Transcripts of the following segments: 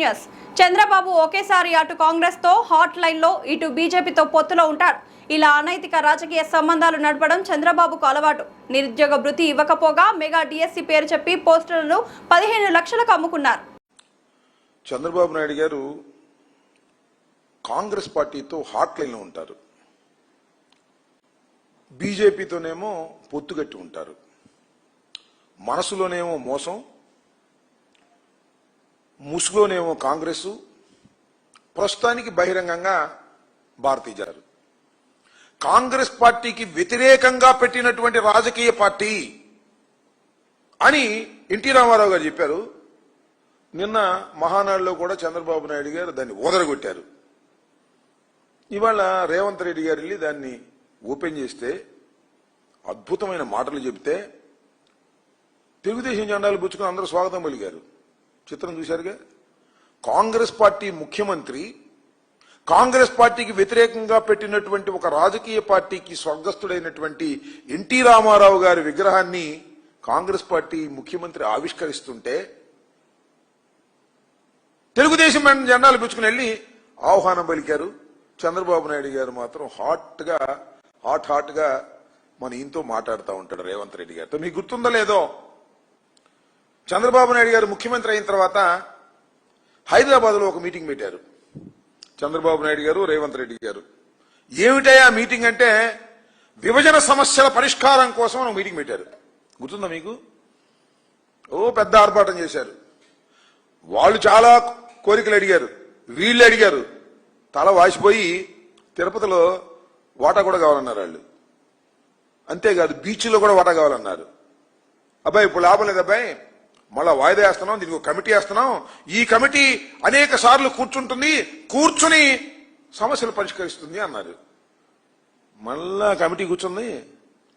News. Chandrababu ఒకేసారి అటు కాంగ్రెస్ తో హాట్ లైన్ లో ఇటు బీజేపీతో పొత్తులో ఉంటారు. ఇలా అనైతిక రాజకీయ సంబంధాలు నడపడం చంద్రబాబుకు అలవాటు. నిరుద్యోగ భృతి ఇవ్వకపోగా మెగా డిఎస్సి పేరు చెప్పి పోస్టర్లను 15 లక్షలకు అమ్ముకున్నారు. చంద్రబాబు నాయుడు గారు కాంగ్రెస్ పార్టీతో హాట్ లైన్ లో ఉంటారు, బీజేపీతోనేమో పొత్తుగట్టి ఉంటారు. మనసులోనేమో మోసం, ముసుగులోనేమో కాంగ్రెస్, ప్రస్తుతానికి బహిరంగంగా భారతీయ జనతా కాంగ్రెస్ పార్టీకి వ్యతిరేకంగా పెట్టినటువంటి రాజకీయ పార్టీ అని ఎన్టీ రామారావు గారు చెప్పారు. నిన్న మహానాడులో కూడా చంద్రబాబు నాయుడు గారు దాన్ని ఓదరగొట్టారు. ఇవాళ రేవంత్ రెడ్డి గారు వెళ్ళి దాన్ని ఓపెన్ చేస్తే అద్భుతమైన మాటలు చెబితే తెలుగుదేశం జెండాలు పుచ్చుకుని అందరూ స్వాగతం పలికారు. చిత్రం చూశారుగా. కాంగ్రెస్ పార్టీ ముఖ్యమంత్రి కాంగ్రెస్ పార్టీకి వ్యతిరేకంగా పెట్టినటువంటి ఒక రాజకీయ పార్టీకి స్వర్గస్థుడైనటువంటి ఎన్టీ రామారావు గారి విగ్రహాన్ని కాంగ్రెస్ పార్టీ ముఖ్యమంత్రి ఆవిష్కరిస్తుంటే తెలుగుదేశం జెండాలు పుచ్చుకుని వెళ్ళి ఆహ్వానం పలికారు. చంద్రబాబు నాయుడు గారు మాత్రం హాట్ గా మన ఈయనతో మాట్లాడుతూ ఉంటాడు రేవంత్ రెడ్డి గారితో. మీకు గుర్తుందో లేదో, చంద్రబాబు నాయుడు గారు ముఖ్యమంత్రి అయిన తర్వాత హైదరాబాద్ లో ఒక మీటింగ్ పెట్టారు. చంద్రబాబు నాయుడు గారు, రేవంత్ రెడ్డి గారు. ఏమిటయా మీటింగ్ అంటే విభజన సమస్యల పరిష్కారం కోసం ఒక మీటింగ్ పెట్టారు. గుర్తుందా మీకు? పెద్ద ఆర్భాటం చేశారు. వాళ్ళు చాలా కోరికలు అడిగారు, వీళ్ళు అడిగారు. తల వాసిపోయి తిరుపతిలో వాటా కూడా కావాలన్నారు వాళ్ళు. అంతేకాదు బీచ్లో కూడా వాటా కావాలన్నారు. అబ్బాయి ఇప్పుడు లాభం లేదు అబ్బాయి, మళ్ళా వాయిదా వేస్తున్నాం, దీనికి ఒక కమిటీ వేస్తున్నాం. ఈ కమిటీ అనేక సార్లు కూర్చుంటుంది, కూర్చుని సమస్యలు పరిష్కరిస్తుంది అన్నారు. మళ్ళా కమిటీ కూర్చుంది.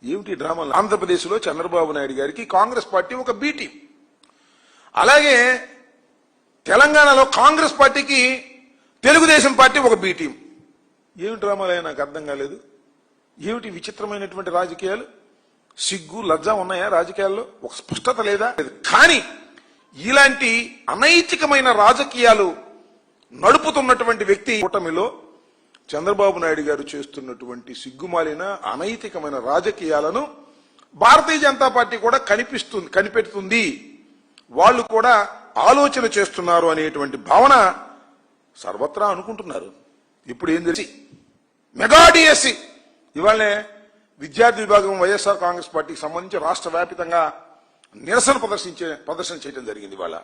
ఏమిటి డ్రామా? ఆంధ్రప్రదేశ్ లో చంద్రబాబు నాయుడు గారికి కాంగ్రెస్ పార్టీ ఒక బి టీం, అలాగే తెలంగాణలో కాంగ్రెస్ పార్టీకి తెలుగుదేశం పార్టీ ఒక బి టీం. ఏమి డ్రామాలే నాకు అర్థం కాలేదు. ఏమిటి విచిత్రమైనటువంటి రాజకీయాలు? సిగ్గు లజ్జ ఉన్నాయా రాజకీయాల్లో? ఒక స్పష్టత లేదా? కానీ ఇలాంటి అనైతికమైన రాజకీయాలు నడుపుతున్నటువంటి వ్యక్తి కూటమిలో చంద్రబాబు నాయుడు గారు చేస్తున్నటువంటి సిగ్గుమాలిన అనైతికమైన రాజకీయాలను భారతీయ జనతా పార్టీ కూడా కనిపెడుతుంది, వాళ్ళు కూడా ఆలోచన చేస్తున్నారు అనేటువంటి భావన సర్వత్రా అనుకుంటున్నారు. ఇప్పుడు ఏం తెలిసి మెగా డిఎస్సి ఇవాళనే విద్యార్థి విభాగం వైఎస్ఆర్ కాంగ్రెస్ పార్టీకి సంబంధించి రాష్ట్ర వ్యాప్తంగా నిరసన ప్రదర్శన చేయడం జరిగింది. ఇవాళ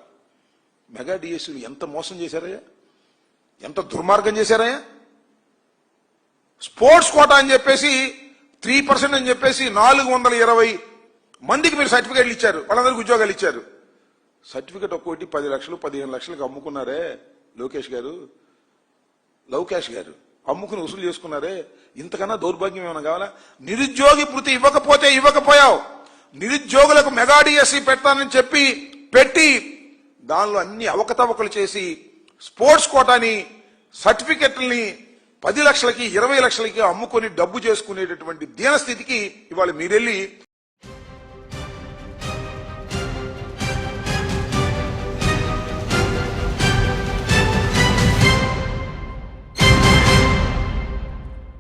మెగా డిఎస్సీలు ఎంత మోసం చేశారయ్యా, ఎంత దుర్మార్గం చేశారయ్యా. స్పోర్ట్స్ కోటా అని చెప్పేసి 3% అని చెప్పేసి 420 మందికి మీరు సర్టిఫికేట్లు ఇచ్చారు, వాళ్ళందరికీ ఉద్యోగాలు ఇచ్చారు. సర్టిఫికేట్ ఒక్కోటి 10 లక్షలు 15 లక్షలకు అమ్ముకున్నారే లవ్ క్యాష్ గారు అమ్ముకుని వసూలు చేసుకున్నారే. ఇంతకన్నా దౌర్భాగ్యం ఏమైనా కావాలా? నిరుద్యోగి భృతి ఇవ్వకపోయావు. నిరుద్యోగులకు మెగా డిఎస్సి పెడతానని చెప్పి పెట్టి దానిలో అన్ని అవకతవకలు చేసి స్పోర్ట్స్ కోటాని సర్టిఫికెట్లని 10 లక్షలకి 20 లక్షలకి అమ్ముకొని డబ్బు చేసుకునేటటువంటి దీనస్థితికి ఇవాళ మీరెళ్ళి